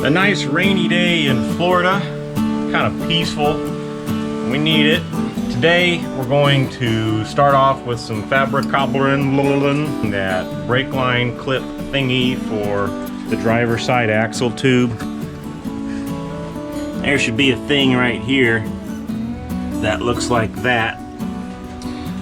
A nice rainy day in Florida, kind of peaceful. We need it. Today we're going to start off with some Fabricating, that brake line clip thingy for the driver's side axle tube. There should be a thing right here that looks like that.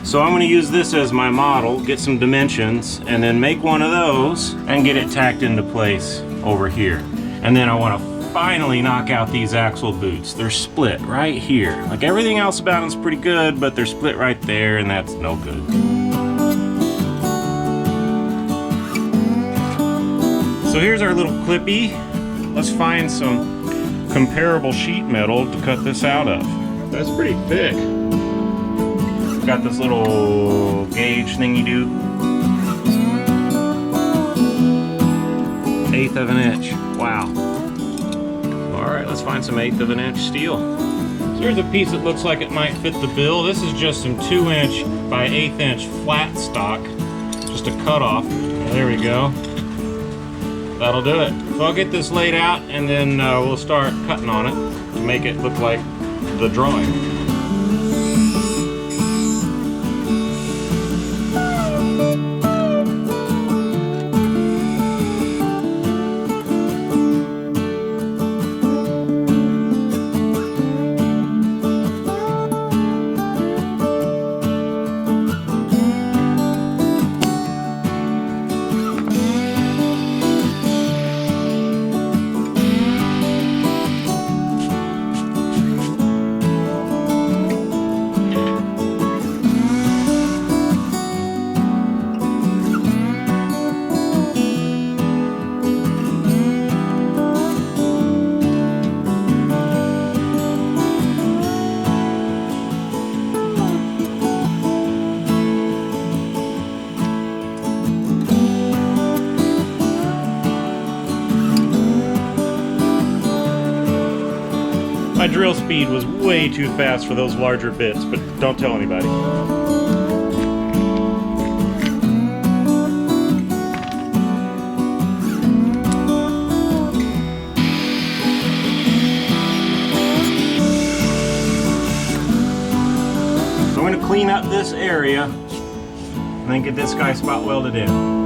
So I'm going to use this as my model, get some dimensions, and then make one of those and get it tacked into place over here. And then I want to finally knock out these axle boots. They're split right here. Like everything else about them's pretty good, but they're split right there, and that's no good. So here's our little clippy. Let's find some comparable sheet metal to cut this out of. That's pretty thick. Got this little gauge thingy do. 1/8 of an inch. Wow. Alright, let's find some 1/8 of an inch steel. So here's a piece that looks like it might fit the bill. This is just some 2" by 1/8 inch flat stock. Just a cutoff. There we go. That'll do it. So I'll get this laid out and then we'll start cutting on it to make it look like the drawing. My drill speed was way too fast for those larger bits, but don't tell anybody. So I'm going to clean up this area and then get this guy spot welded in.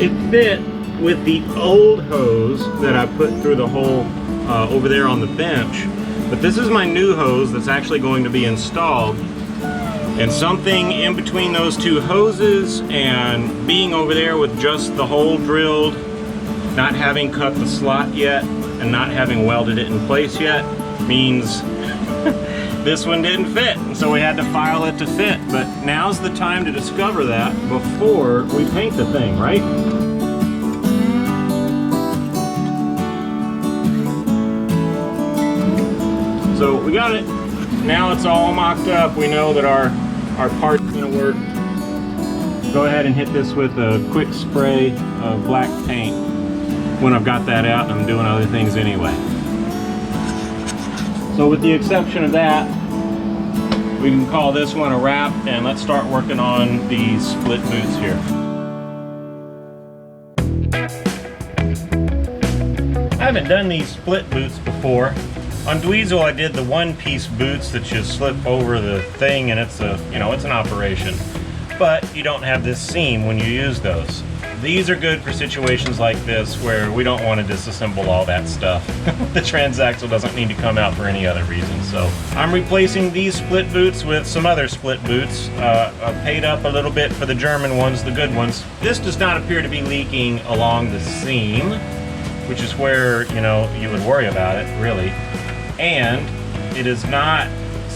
It fit with the old hose that I put through the hole over there on the bench, but this is my new hose that's actually going to be installed, and something in between those two hoses and being over there with just the hole drilled, not having cut the slot yet and not having welded it in place yet means this one didn't fit, and so we had to file it to fit. But now's the time to discover that before we paint the thing, right? So we got it. Now it's all mocked up. We know that our part's gonna work. Go ahead and hit this with a quick spray of black paint when I've got that out and I'm doing other things anyway. So with the exception of that, we can call this one a wrap, and let's start working on these split boots here. I haven't done these split boots before. On Dweezil I did the one-piece boots that you slip over the thing, and it's it's an operation. But you don't have this seam when you use those. These are good for situations like this where we don't want to disassemble all that stuff. The transaxle doesn't need to come out for any other reason. So I'm replacing these split boots with some other split boots. I paid up a little bit for the German ones, the good ones. This does not appear to be leaking along the seam, which is where, you would worry about it, really. And it is not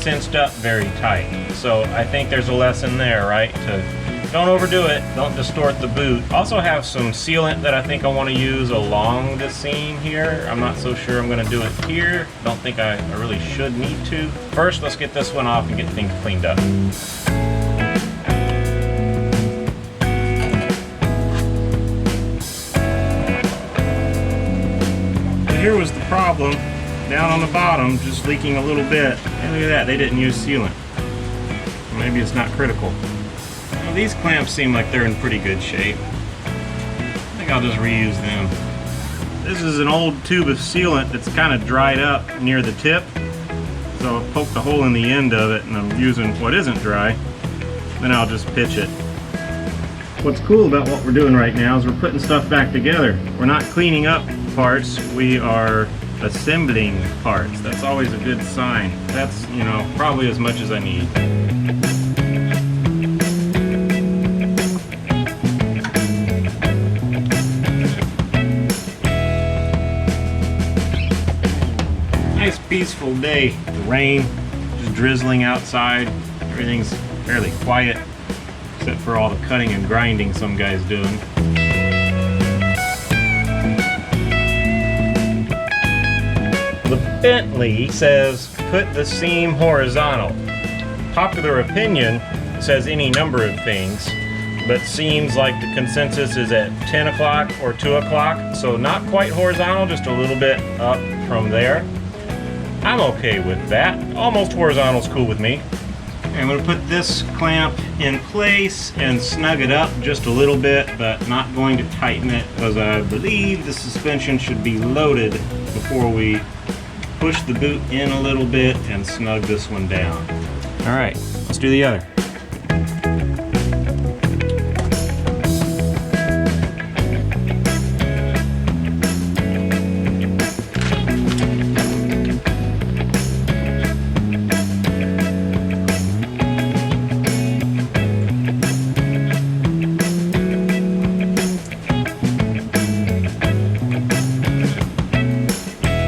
cinched up very tight. So I think there's a lesson there, right? Don't overdo it, don't distort the boot. Also have some sealant that I think I want to use along the seam here. I'm not so sure I'm going to do it here. Don't think I really should need to. First, let's get this one off and get things cleaned up. So here was the problem. Down on the bottom, just leaking a little bit. And look at that, they didn't use sealant. Maybe it's not critical. Well, these clamps seem like they're in pretty good shape. I think I'll just reuse them. This is an old tube of sealant that's kind of dried up near the tip. So I poked a hole in the end of it and I'm using what isn't dry. Then I'll just pitch it. What's cool about what we're doing right now is we're putting stuff back together. We're not cleaning up parts, we are assembling parts. That's always a good sign. That's, you know, probably as much as I need. Nice peaceful day. The rain just drizzling outside. Everything's fairly quiet except for all the cutting and grinding some guy's doing. The Bentley says put the seam horizontal. Popular opinion says any number of things, but seems like the consensus is at 10 o'clock or 2 o'clock, so not quite horizontal, just a little bit up from there. I'm okay with that. Almost horizontal is cool with me. I'm going to put this clamp in place and snug it up just a little bit, but not going to tighten it because I believe the suspension should be loaded before we push the boot in a little bit and snug this one down. All right, let's do the other.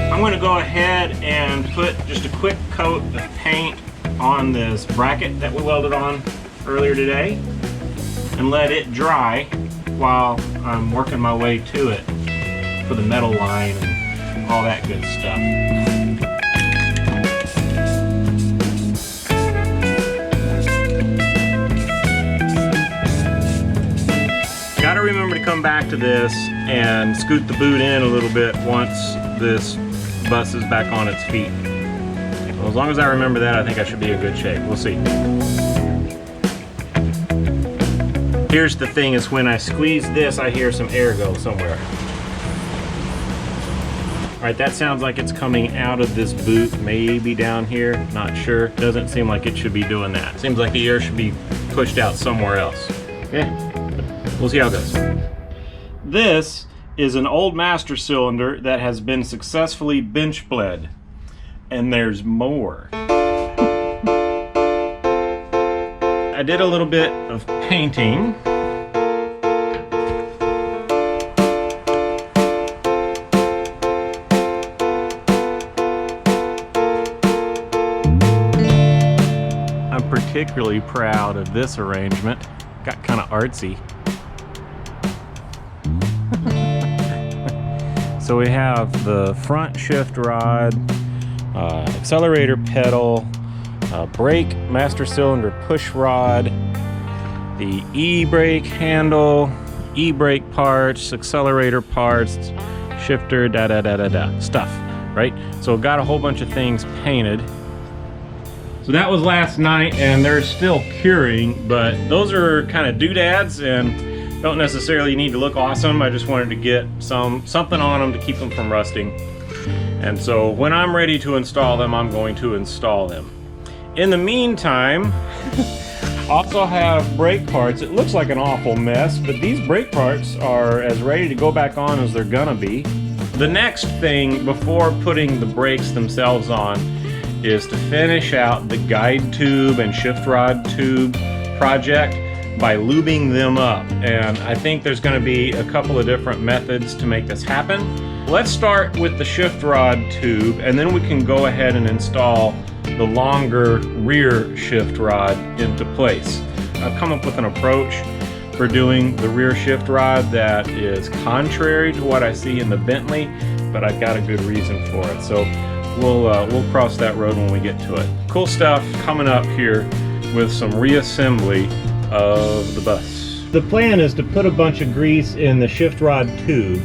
I'm going to go ahead and put just a quick coat of paint on this bracket that we welded on earlier today and let it dry while I'm working my way to it for the metal line and all that good stuff. Gotta remember to come back to this and scoot the boot in a little bit once this bus is back on its feet. Well, as long as I remember that, I think I should be in good shape. We'll see. Here's the thing, is when I squeeze this, I hear some air go somewhere. All right, that sounds like it's coming out of this boot, maybe down here, not sure. Doesn't seem like it should be doing that. Seems like the air should be pushed out somewhere else. Okay, we'll see how it goes. This is an old master cylinder that has been successfully bench bled, and there's more. I did a little bit of painting. I'm particularly proud of this arrangement. Got kind of artsy. So we have the front shift rod, accelerator pedal, brake master cylinder push rod, the e-brake handle, e-brake parts, accelerator parts, shifter, stuff, right? So got a whole bunch of things painted. So that was last night and they're still curing, but those are kind of doodads and don't necessarily need to look awesome. I just wanted to get something on them to keep them from rusting. And so when I'm ready to install them, I'm going to install them. In the meantime, also have brake parts. It looks like an awful mess, but these brake parts are as ready to go back on as they're gonna be. The next thing before putting the brakes themselves on is to finish out the guide tube and shift rod tube project by lubing them up, and I think there's going to be a couple of different methods to make this happen. Let's start with the shift rod tube, and then we can go ahead and install the longer rear shift rod into place. I've come up with an approach for doing the rear shift rod that is contrary to what I see in the Bentley, but I've got a good reason for it. So we'll cross that road when we get to it. Cool stuff coming up here with some reassembly of the bus. The plan is to put a bunch of grease in the shift rod tube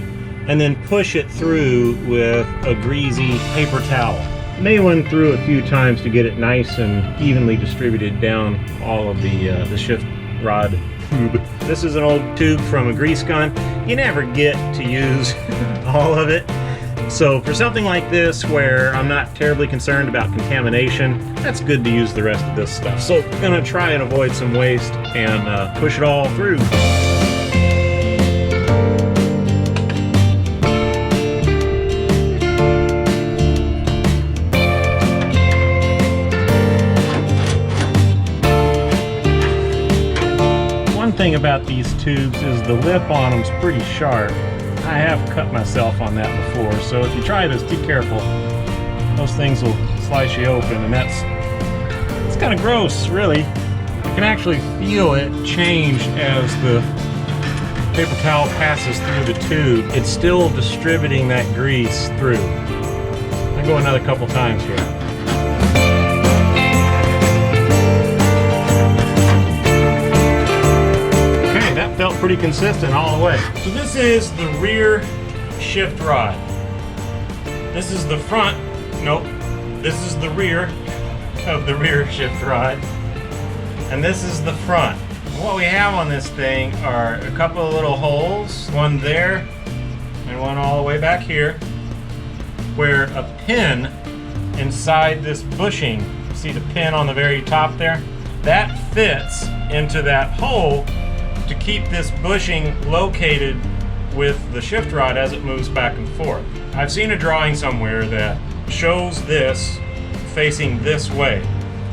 and then push it through with a greasy paper towel. May run through a few times to get it nice and evenly distributed down all of the shift rod tube. This is an old tube from a grease gun. You never get to use all of it. So for something like this where I'm not terribly concerned about contamination, that's good to use the rest of this stuff. So I'm gonna try and avoid some waste and push it all through. One thing about these tubes is the lip on them's pretty sharp. I have cut myself on that before, so if you try this, be careful. Those things will slice you open, and it's kind of gross, really. You can actually feel it change as the paper towel passes through the tube. It's still distributing that grease through. I'll go another couple times here. Felt pretty consistent all the way. So this is the rear shift rod. This is the front, nope, this is the rear of the rear shift rod. And this is the front. What we have on this thing are a couple of little holes, one there and one all the way back here, where a pin inside this bushing, see the pin on the very top there? That fits into that hole to keep this bushing located with the shift rod as it moves back and forth. I've seen a drawing somewhere that shows this facing this way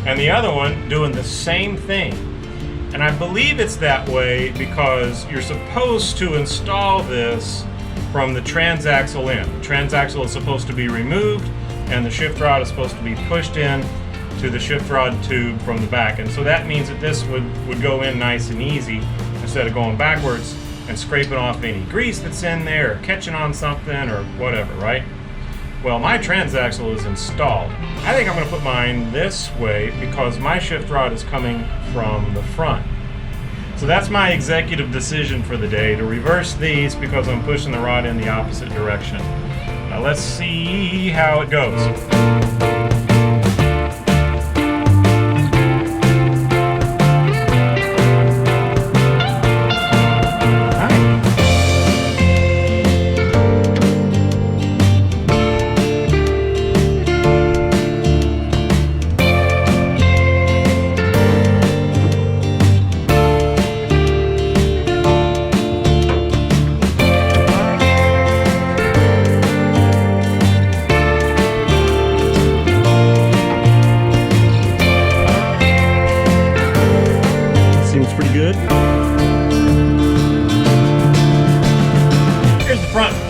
and the other one doing the same thing. And I believe it's that way because you're supposed to install this from the transaxle in. The transaxle is supposed to be removed and the shift rod is supposed to be pushed in to the shift rod tube from the back. And so that means that this would go in nice and easy instead of going backwards and scraping off any grease that's in there or catching on something or whatever, right? Well, my transaxle is installed. I think I'm gonna put mine this way because my shift rod is coming from the front. So that's my executive decision for the day, to reverse these because I'm pushing the rod in the opposite direction. Now let's see how it goes.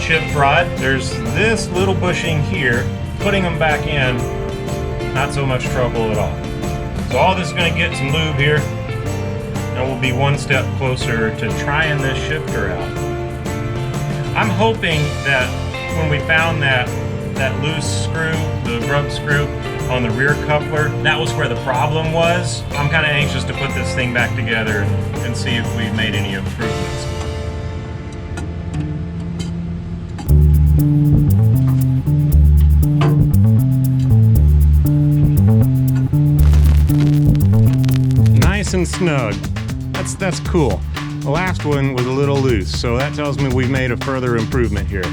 Shift rod. There's this little bushing here. Putting them back in, not so much trouble at all. So all this is going to get some lube here, and we'll be one step closer to trying this shifter out. I'm hoping that when we found that loose screw, the rub screw on the rear coupler, that was where the problem was. I'm kind of anxious to put this thing back together and see if we've made any improvements. Nice and snug. That's cool. The last one was a little loose, so that tells me we've made a further improvement here.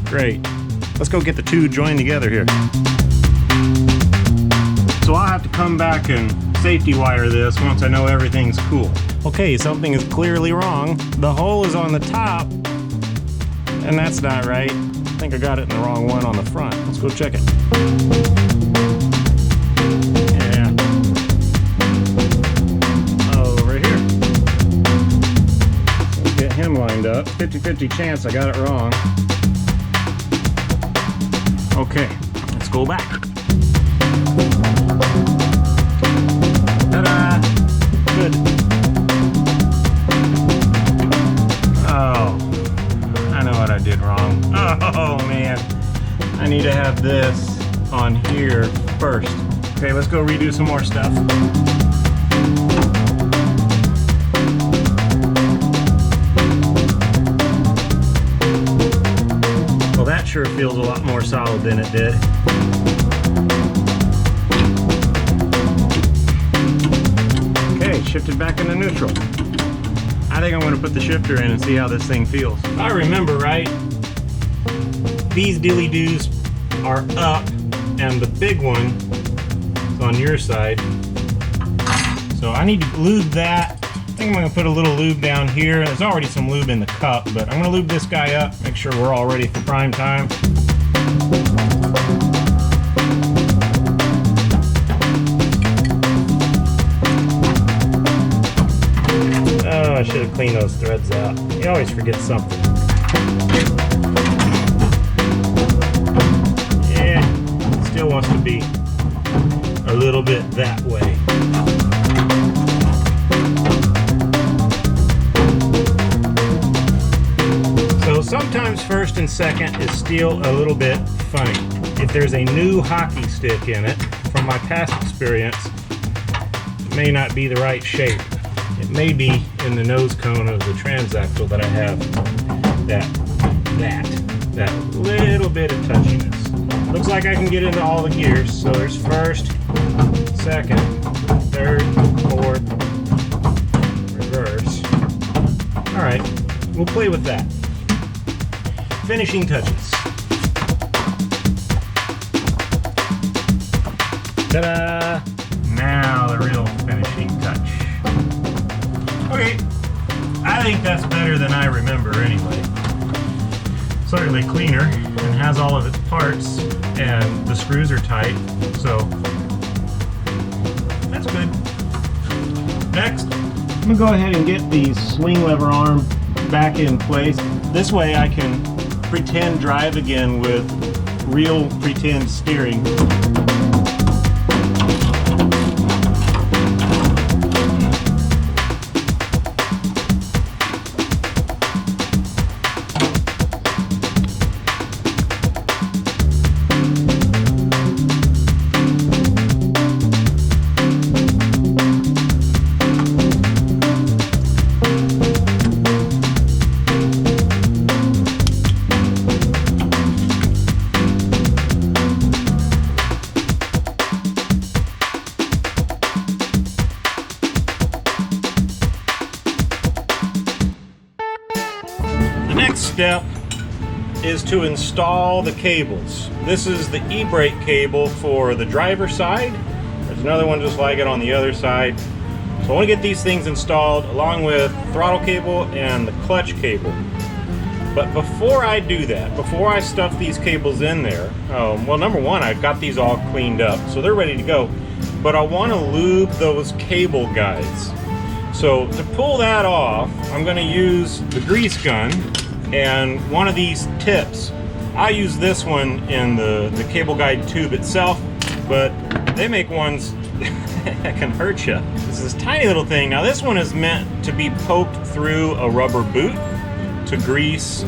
Great. Let's go get the two joined together here. So I'll have to come back and safety wire this once I know everything's cool. Okay, something is clearly wrong. The hole is on the top, and that's not right. I think I got it in the wrong one on the front. Let's go check it. Yeah. Over here. Let's get him lined up. 50-50 chance I got it wrong. Okay, let's go back. need to have this on here first. Okay, let's go redo some more stuff. Well, that sure feels a lot more solid than it did. Okay, shifted back into neutral. I think I'm going to put the shifter in and see how this thing feels. If I remember right, these dilly-doos are up and the big one is on your side. So I need to lube that. I think I'm going to put a little lube down here. There's already some lube in the cup, but I'm going to lube this guy up, make sure we're all ready for prime time. Oh, I should have cleaned those threads out. You always forget something. Yeah, still wants to be a little bit that way. So sometimes first and second is still a little bit funny. If there's a new hockey stick in it, from my past experience, it may not be the right shape. It may be in the nose cone of the transaxle that I have that little bit of touchiness. Looks like I can get into all the gears. So there's first, second, third, fourth, reverse. All right, we'll play with that. Finishing touches. Ta-da! Now the real finishing touch. Okay, I think that's better than I remember anyway. Certainly cleaner and has all of its parts and the screws are tight, so that's good. Next, I'm gonna go ahead and get the swing lever arm back in place. This way I can pretend drive again with real pretend steering. Step is to install the cables. This is the e-brake cable for the driver's side. There's another one just like it on the other side. So I want to get these things installed along with throttle cable and the clutch cable. But before I do that, before I stuff these cables in there, well, number one, I've got these all cleaned up, so they're ready to go. But I want to lube those cable guides. So to pull that off, I'm going to use the grease gun and one of these tips. I use this one in the cable guide tube itself, but they make ones that can hurt you. This is this tiny little thing. Now this one is meant to be poked through a rubber boot to grease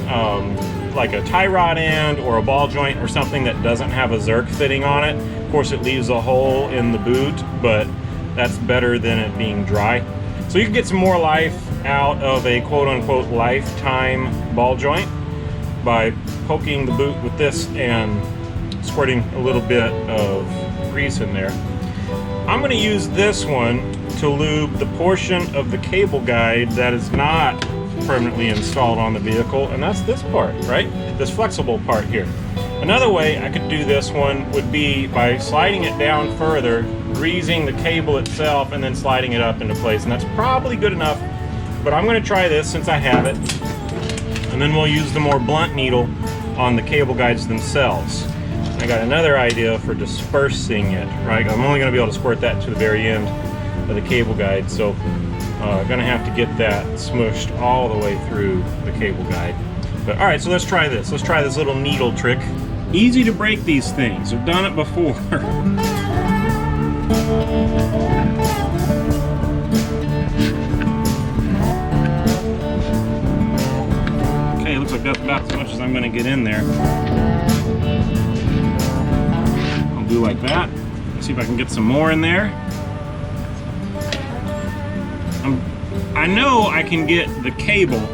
like a tie rod end or a ball joint or something that doesn't have a Zerk fitting on it. Of course it leaves a hole in the boot, but that's better than it being dry. So you can get some more life out of a quote-unquote lifetime ball joint by poking the boot with this and squirting a little bit of grease in there. I'm going to use this one to lube the portion of the cable guide that is not permanently installed on the vehicle, and that's this part, right? This flexible part here. Another way I could do this one would be by sliding it down further, greasing the cable itself, and then sliding it up into place. And that's probably good enough, but I'm going to try this since I have it. And then we'll use the more blunt needle on the cable guides themselves. I got another idea for dispersing it, right? I'm only going to be able to squirt that to the very end of the cable guide, so I'm going to have to get that smushed all the way through the cable guide. But all right, so let's try this. Let's try this little needle trick. Easy to break these things. I've done it before. Okay, looks like that's about as much as I'm going to get in there. do like that. Let's see if I can get some more in there. I know I can get the cable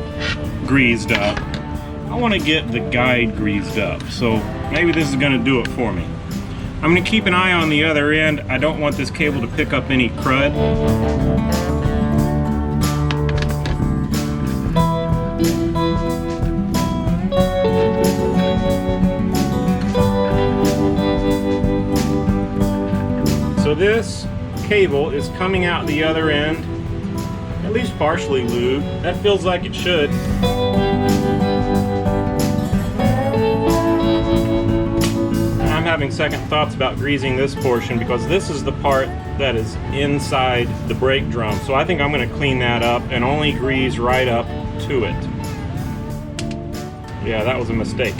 greased up. I want to get the guide greased up, so maybe this is going to do it for me. I'm going to keep an eye on the other end. I don't want this cable to pick up any crud. So this cable is coming out the other end, at least partially lubed. That feels like it should. I'm having second thoughts about greasing this portion because this is the part that is inside the brake drum. So I think I'm going to clean that up and only grease right up to it. Yeah, that was a mistake.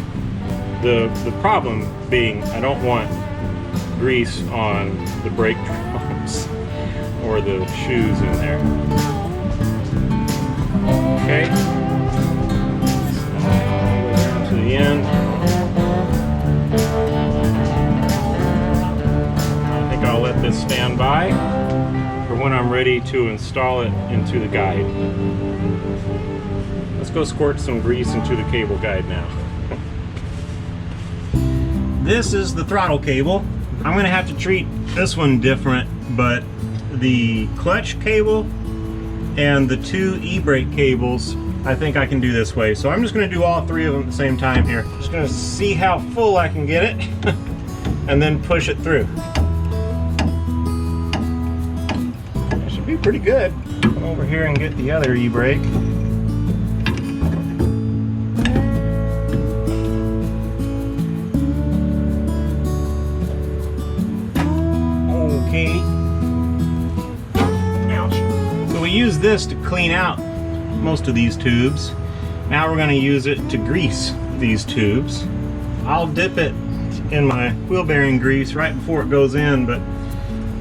The problem being I don't want grease on the brake drums or the shoes in there. Okay. All the way down to the end. I think I'll let this stand by for when I'm ready to install it into the guide. Let's go squirt some grease into the cable guide now. This is the throttle cable. I'm going to have to treat this one different, but the clutch cable and the two e-brake cables, I think I can do this way. So I'm just going to do all three of them at the same time here. Just going to see how full I can get it and then push it through. That should be pretty good. Come over here and get the other e-brake. Okay. Ouch. So we use this to clean out most of these tubes. Now we're going to use it to grease these tubes. I'll dip it in my wheel bearing grease right before it goes in, but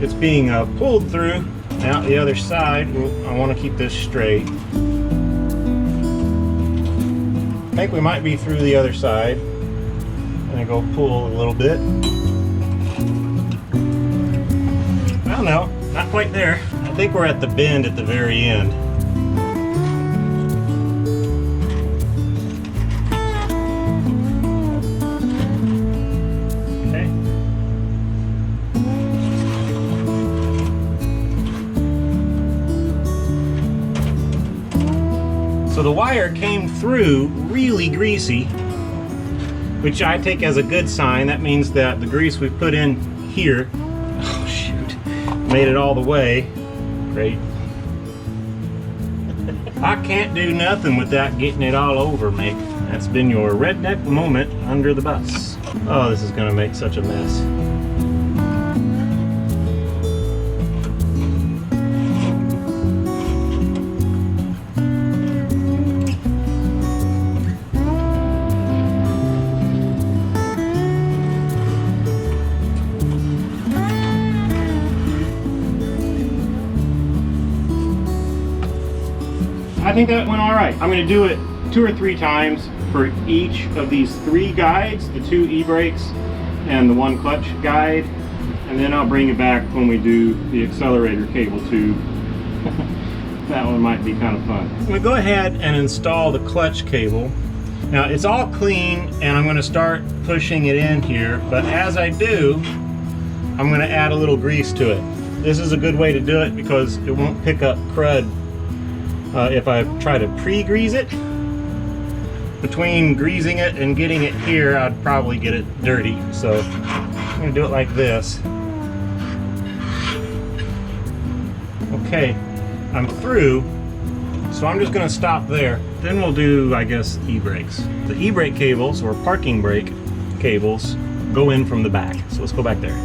it's being pulled through out the other side. I want to keep this straight. I think we might be through the other side. I'm going to go pull a little bit. Well, no, not quite there. I think we're at the bend at the very end. Okay. So the wire came through really greasy, which I take as a good sign. That means that the grease we put in here, oh shoot, made it all the way. Great. I can't do nothing without getting it all over me. That's been your redneck moment under the bus. Oh, this is gonna make such a mess. I think that went all right. I'm going to do it 2 or 3 times for each of these 3 guides, the 2 e-brakes and the 1 clutch guide, and then I'll bring it back when we do the accelerator cable tube. That one might be kind of fun. I'm going to go ahead and install the clutch cable. Now it's all clean and I'm going to start pushing it in here, but as I do, I'm going to add a little grease to it. This is a good way to do it because it won't pick up crud. If I try to pre-grease it, between greasing it and getting it here, I'd probably get it dirty. So I'm going to do it like this. Okay, I'm through. So I'm just going to stop there. Then we'll do, I guess, e-brakes. The e-brake cables, or parking brake cables, go in from the back. So let's go back there.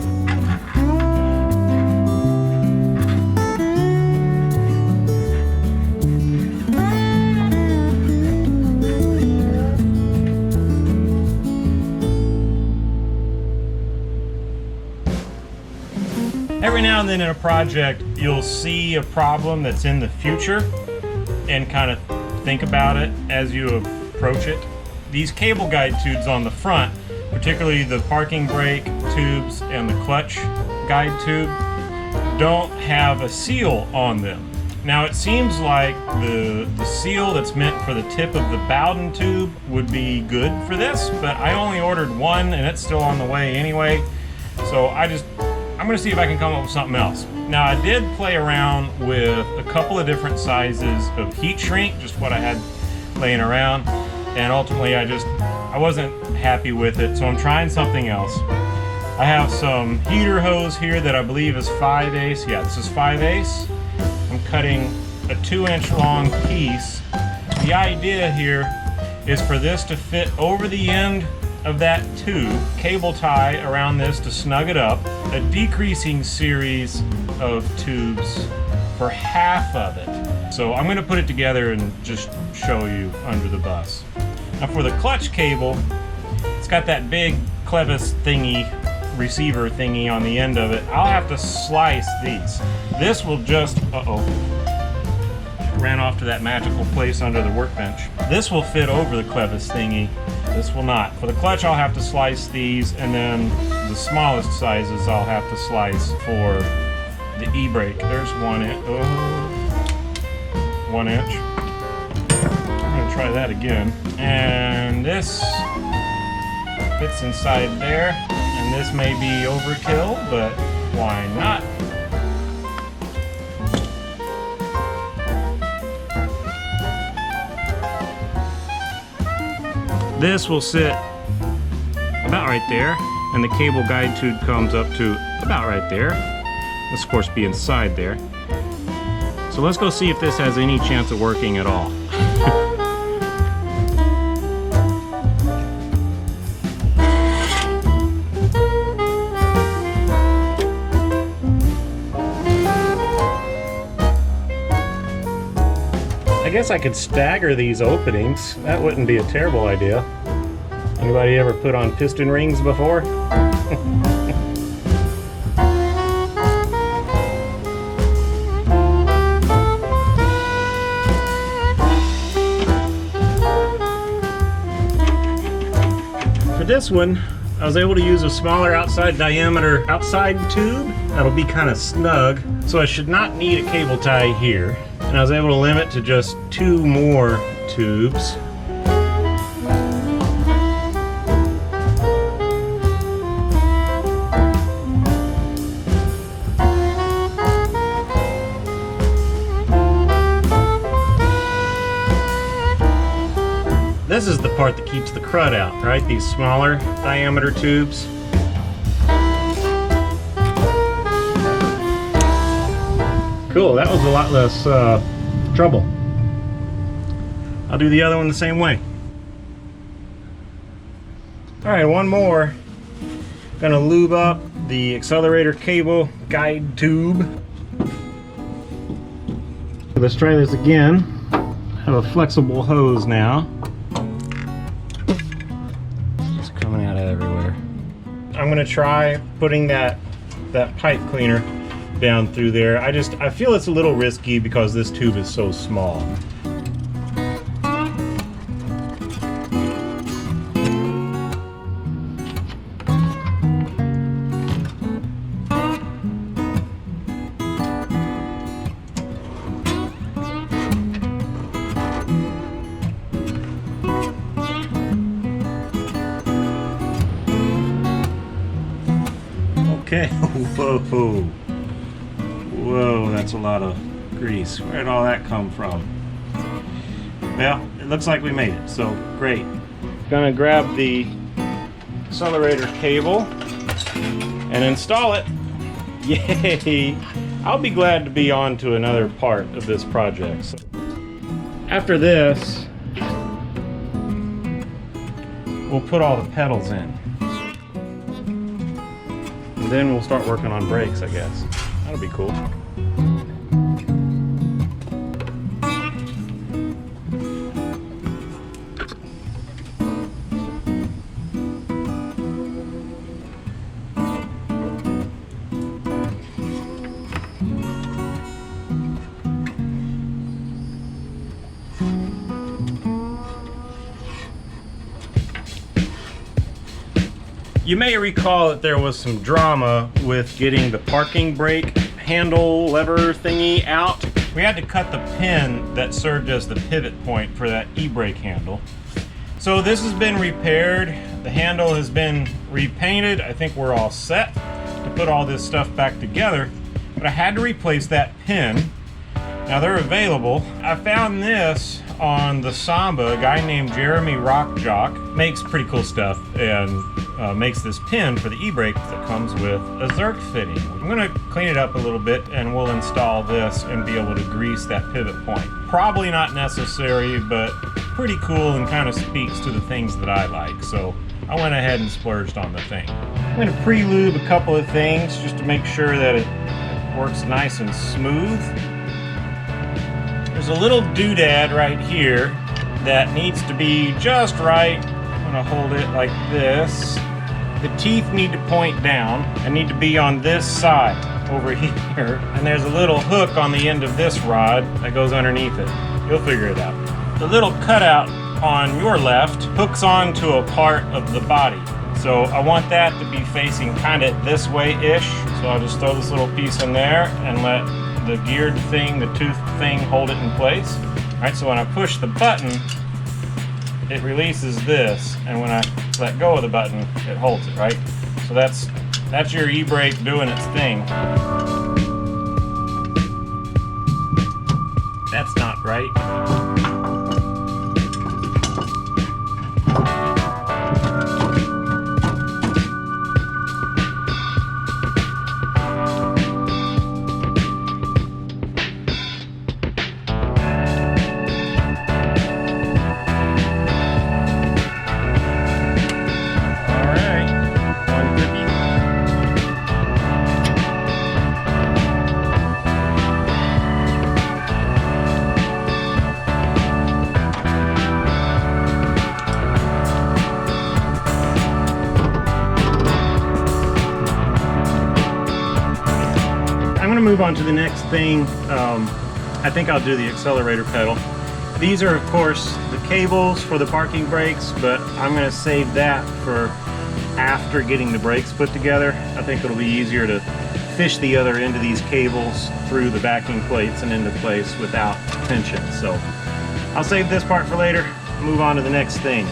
Every now and then in a project, you'll see a problem that's in the future and kind of think about it as you approach it. These cable guide tubes on the front, particularly the parking brake tubes and the clutch guide tube, don't have a seal on them. Now it seems like the seal that's meant for the tip of the Bowden tube would be good for this, but I only ordered one and it's still on the way anyway. So I'm gonna see if I can come up with something else. Now I did play around with a couple of different sizes of heat shrink, just what I had laying around, and ultimately I wasn't happy with it, so I'm trying something else. I have some heater hose here that I believe is 5/8. Yeah, this is 5/8. I'm cutting a 2-inch long piece. The idea here is for this to fit over the end of that tube, cable tie around this to snug it up, a decreasing series of tubes for half of it. So I'm gonna put it together and just show you under the bus. Now for the clutch cable, it's got that big clevis thingy, receiver thingy on the end of it. I'll have to slice these. This will just, ran off to that magical place under the workbench. This will fit over the clevis thingy. This will not. For the clutch, I'll have to slice these, and then the smallest sizes I'll have to slice for the e-brake. There's 1 inch. 1 inch. I'm gonna try that again. And this fits inside there. And this may be overkill, but why not? This will sit about right there, and the cable guide tube comes up to about right there. This, of course, be inside there. So let's go see if this has any chance of working at all. I guess I could stagger these openings. That wouldn't be a terrible idea. Anybody ever put on piston rings before? For this one, I was able to use a smaller outside diameter outside tube. That'll be kind of snug. So I should not need a cable tie here. And I was able to limit to just 2 more tubes. This is the part that keeps the crud out, right? These smaller diameter tubes. Cool, that was a lot less trouble. I'll do the other one the same way. All right, one more. Gonna lube up the accelerator cable guide tube. Let's try this again. I have a flexible hose now. It's coming out of everywhere. I'm gonna try putting that pipe cleaner down through there. I feel it's a little risky because this tube is so small. Okay, whoa. Whoa, that's a lot of grease. Where did all that come from? Well, it looks like we made it, so great. Gonna grab the accelerator cable and install it. Yay! I'll be glad to be on to another part of this project. So after this, we'll put all the pedals in. And then we'll start working on brakes, I guess. That'll be cool. You may recall that there was some drama with getting the parking brake handle lever thingy out. We had to cut the pin that served as the pivot point for that e-brake handle. So this has been repaired. The handle has been repainted. I think we're all set to put all this stuff back together. But I had to replace that pin. Now they're available. I found this on the Samba. A guy named JeremyRockJock makes pretty cool stuff and makes this pin for the e-brake that comes with a Zerk fitting. I'm going to clean it up a little bit and we'll install this and be able to grease that pivot point. Probably not necessary, but pretty cool and kind of speaks to the things that I like. So I went ahead and splurged on the thing. I'm going to pre-lube a couple of things just to make sure that it works nice and smooth. There's a little doodad right here that needs to be just right. I'm going to hold it like this. The teeth need to point down and need to be on this side over here. And there's a little hook on the end of this rod that goes underneath it. You'll figure it out. The little cutout on your left hooks onto a part of the body. So I want that to be facing kind of this way-ish. So I'll just throw this little piece in there and let the geared thing, the tooth thing, hold it in place. All right, so when I push the button, it releases this, and when I let go of the button, it holds it, right? So that's your e-brake doing its thing. That's not right. Move on to the next thing. I think I'll do the accelerator pedal. These are of course the cables for the parking brakes, but I'm going to save that for after getting the brakes put together. I think it'll be easier to fish the other end of these cables through the backing plates and into place without tension. So I'll save this part for later, move on to the next thing.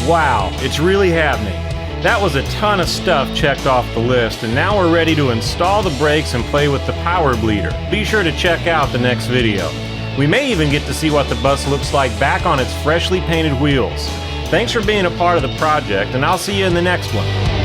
Wow, it's really happening. That was a ton of stuff checked off the list, and now we're ready to install the brakes and play with the power bleeder. Be sure to check out the next video. We may even get to see what the bus looks like back on its freshly painted wheels. Thanks for being a part of the project, and I'll see you in the next one.